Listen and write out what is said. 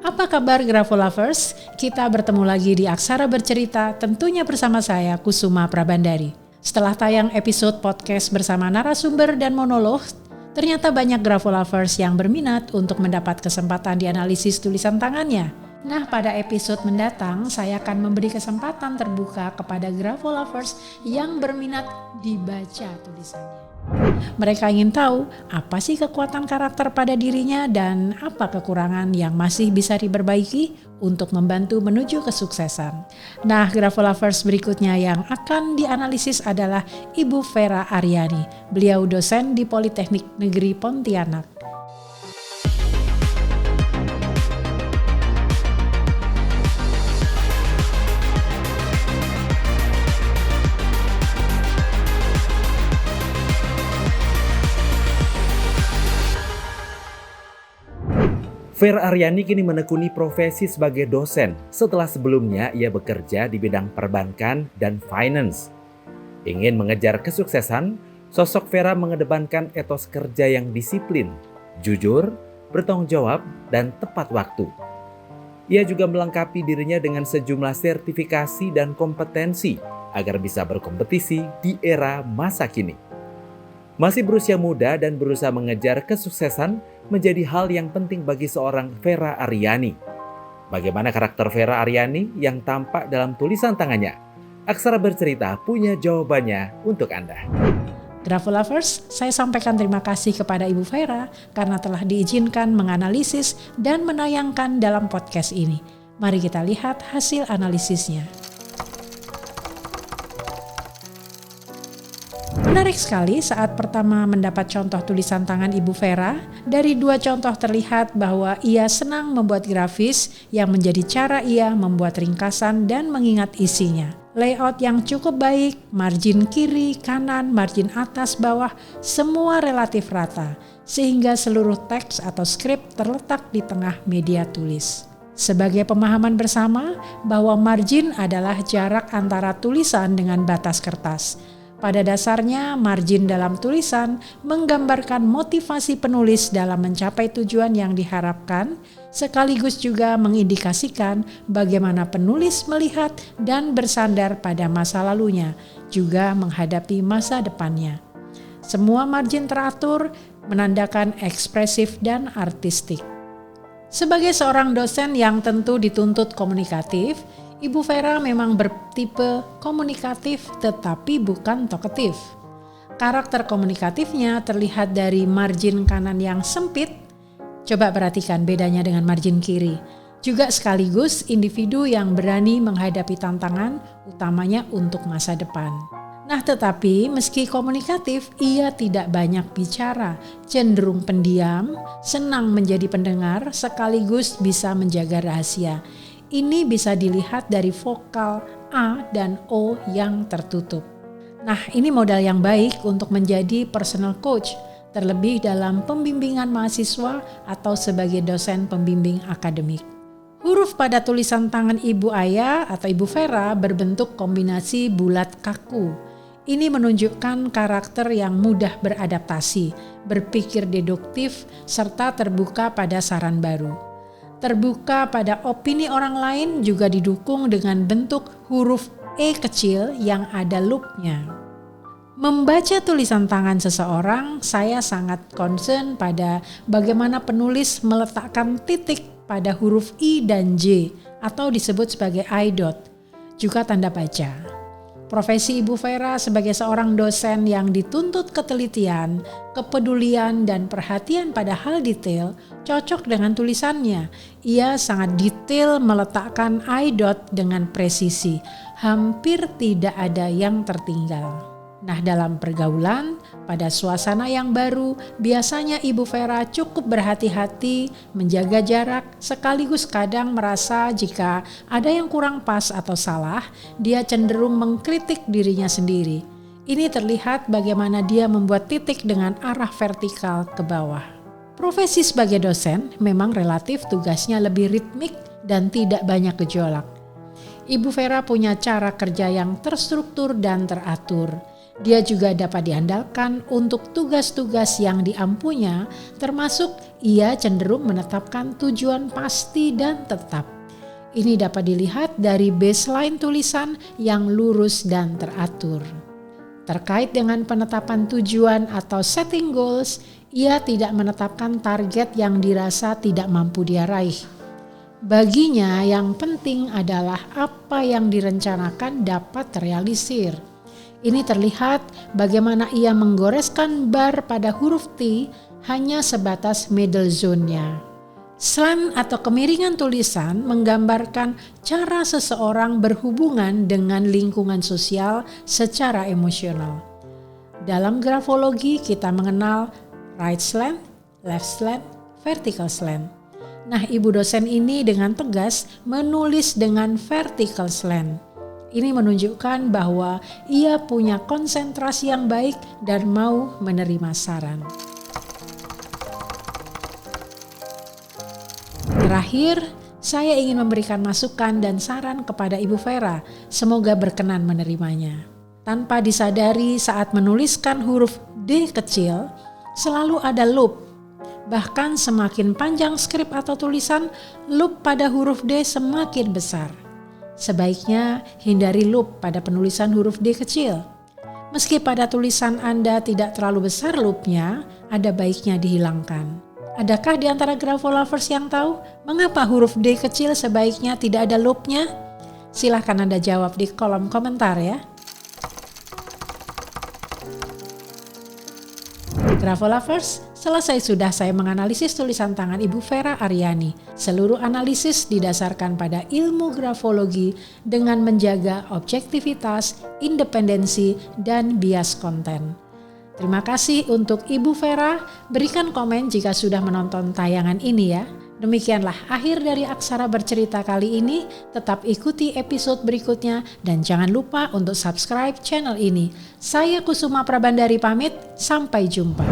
Apa kabar Grafolovers? Kita bertemu lagi di Aksara Bercerita, tentunya bersama saya Kusuma Prabandari. Setelah tayang episode podcast bersama narasumber dan monolog, ternyata banyak Grafolovers yang berminat untuk mendapat kesempatan dianalisis tulisan tangannya. Nah, pada episode mendatang saya akan memberi kesempatan terbuka kepada Grafolovers yang berminat dibaca tulisannya. Mereka ingin tahu apa sih kekuatan karakter pada dirinya dan apa kekurangan yang masih bisa diperbaiki untuk membantu menuju kesuksesan. Nah, Grafolovers berikutnya yang akan dianalisis adalah Ibu Vera Aryani. Beliau dosen di Politeknik Negeri Pontianak. Vera Aryani kini menekuni profesi sebagai dosen setelah sebelumnya ia bekerja di bidang perbankan dan finance. Ingin mengejar kesuksesan, sosok Vera mengedepankan etos kerja yang disiplin, jujur, bertanggung jawab, dan tepat waktu. Ia juga melengkapi dirinya dengan sejumlah sertifikasi dan kompetensi agar bisa berkompetisi di era masa kini. Masih berusia muda dan berusaha mengejar kesuksesan menjadi hal yang penting bagi seorang Vera Aryani. Bagaimana karakter Vera Aryani yang tampak dalam tulisan tangannya? Aksara Bercerita punya jawabannya untuk Anda. Grafolovers, saya sampaikan terima kasih kepada Ibu Vera karena telah diizinkan menganalisis dan menayangkan dalam podcast ini. Mari kita lihat hasil analisisnya. Menarik sekali saat pertama mendapat contoh tulisan tangan Ibu Vera. Dari dua contoh terlihat bahwa ia senang membuat grafis yang menjadi cara ia membuat ringkasan dan mengingat isinya. Layout yang cukup baik, margin kiri, kanan, margin atas, bawah, semua relatif rata. Sehingga seluruh teks atau skrip terletak di tengah media tulis. Sebagai pemahaman bersama bahwa margin adalah jarak antara tulisan dengan batas kertas. Pada dasarnya, margin dalam tulisan menggambarkan motivasi penulis dalam mencapai tujuan yang diharapkan, sekaligus juga mengindikasikan bagaimana penulis melihat dan bersandar pada masa lalunya, juga menghadapi masa depannya. Semua margin teratur, menandakan ekspresif dan artistik. Sebagai seorang dosen yang tentu dituntut komunikatif, Ibu Vera memang bertipe komunikatif tetapi bukan talkative. Karakter komunikatifnya terlihat dari margin kanan yang sempit. Coba perhatikan bedanya dengan margin kiri. Juga sekaligus individu yang berani menghadapi tantangan utamanya untuk masa depan. Nah, tetapi meski komunikatif, ia tidak banyak bicara, cenderung pendiam, senang menjadi pendengar, sekaligus bisa menjaga rahasia. Ini bisa dilihat dari vokal A dan O yang tertutup. Nah, ini modal yang baik untuk menjadi personal coach, terlebih dalam pembimbingan mahasiswa atau sebagai dosen pembimbing akademik. Huruf pada tulisan tangan Ibu Aya atau Ibu Vera berbentuk kombinasi bulat kaku. Ini menunjukkan karakter yang mudah beradaptasi, berpikir deduktif, serta terbuka pada saran baru. Terbuka pada opini orang lain juga didukung dengan bentuk huruf E kecil yang ada loopnya. Membaca tulisan tangan seseorang, saya sangat concern pada bagaimana penulis meletakkan titik pada huruf I dan J atau disebut sebagai I dot, juga tanda baca. Profesi Ibu Vera sebagai seorang dosen yang dituntut ketelitian, kepedulian, dan perhatian pada hal detail cocok dengan tulisannya. Ia sangat detail meletakkan I dot dengan presisi, hampir tidak ada yang tertinggal. Nah, dalam pergaulan, pada suasana yang baru, biasanya Ibu Vera cukup berhati-hati, menjaga jarak, sekaligus kadang merasa jika ada yang kurang pas atau salah, dia cenderung mengkritik dirinya sendiri. Ini terlihat bagaimana dia membuat titik dengan arah vertikal ke bawah. Profesi sebagai dosen memang relatif tugasnya lebih ritmik dan tidak banyak gejolak. Ibu Vera punya cara kerja yang terstruktur dan teratur. Dia juga dapat diandalkan untuk tugas-tugas yang diampunya, termasuk ia cenderung menetapkan tujuan pasti dan tetap. Ini dapat dilihat dari baseline tulisan yang lurus dan teratur. Terkait dengan penetapan tujuan atau setting goals, ia tidak menetapkan target yang dirasa tidak mampu dia raih. Baginya yang penting adalah apa yang direncanakan dapat terrealisir. Ini terlihat bagaimana ia menggoreskan bar pada huruf T hanya sebatas middle zone-nya. Slant atau kemiringan tulisan menggambarkan cara seseorang berhubungan dengan lingkungan sosial secara emosional. Dalam grafologi kita mengenal right slant, left slant, vertical slant. Nah, ibu dosen ini dengan tegas menulis dengan vertical slant. Ini menunjukkan bahwa ia punya konsentrasi yang baik dan mau menerima saran. Terakhir, saya ingin memberikan masukan dan saran kepada Ibu Vera. Semoga berkenan menerimanya. Tanpa disadari saat menuliskan huruf D kecil, selalu ada loop. Bahkan semakin panjang skrip atau tulisan, loop pada huruf D semakin besar. Sebaiknya hindari loop pada penulisan huruf D kecil. Meski pada tulisan Anda tidak terlalu besar loopnya, ada baiknya dihilangkan. Adakah di antara grafolovers yang tahu mengapa huruf D kecil sebaiknya tidak ada loopnya? Silahkan Anda jawab di kolom komentar ya. Grafolovers, selesai sudah saya menganalisis tulisan tangan Ibu Vera Aryani. Seluruh analisis didasarkan pada ilmu grafologi dengan menjaga objektivitas, independensi, dan bias konten. Terima kasih untuk Ibu Vera. Berikan komen jika sudah menonton tayangan ini ya. Demikianlah akhir dari Aksara Bercerita kali ini. Tetap ikuti episode berikutnya dan jangan lupa untuk subscribe channel ini. Saya Kusuma Prabandari pamit, sampai jumpa.